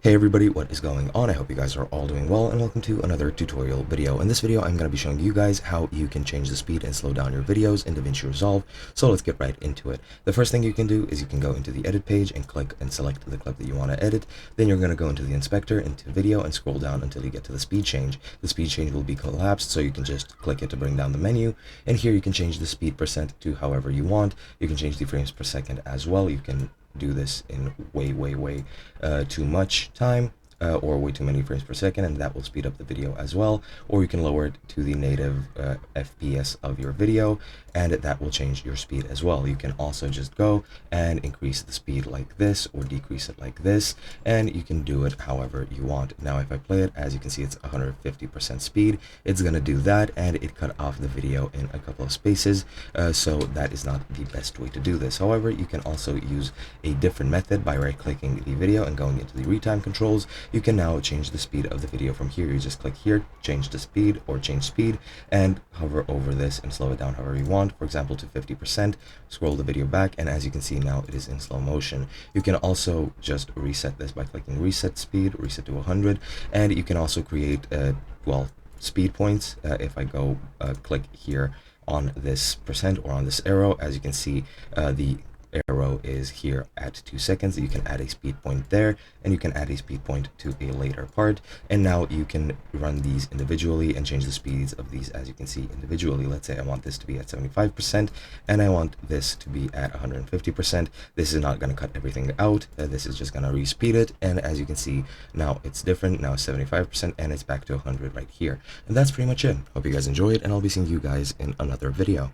Hey everybody, what is going on? I hope you guys are all doing well, and welcome to another tutorial video. In this video, I'm going to be showing you guys how you can change the speed and slow down your videos in Davinci Resolve. So let's get right into it. The first thing you can do is you can go into the edit page and click and select the clip that you want to edit. Then you're going to go into the inspector, into video, and scroll down until you get to the speed change. The speed change will be collapsed, so you can just click it to bring down the menu. And here you can change the speed percent to however you want. You can change the frames per second as well. You can do this in way too much time or way too many frames per second, and that will speed up the video as well. Or you can lower it to the native FPS of your video, and that will change your speed as well. You can also just go and increase the speed like this or decrease it like this, and you can do it however you want. Now if I play it, as you can see, it's 150% speed. It's gonna do that, and it cut off the video in a couple of spaces, so that is not the best way to do this. However, you can also use a different method by right-clicking the video and going into the retime controls. You can now change the speed of the video from here. You just click here, change the speed or change speed, and hover over this and slow it down however you want, for example to 50%. Scroll the video back, and as you can see now, it is in slow motion. You can also just reset this by clicking reset speed, reset to 100, and you can also create speed points. If I go click here on this percent or on this arrow, as you can see, the arrow is here at 2 seconds. You can add a speed point there, and you can add a speed point to a later part. And now you can run these individually and change the speeds of these, as you can see, individually. Let's say I want this to be at 75% and I want this to be at 150%. This is not going to cut everything out. This is just going to re-speed it, and as you can see now, it's different. Now it's 75% and it's back to 100 right here. And that's pretty much it. Hope you guys enjoyed, and I'll be seeing you guys in another video.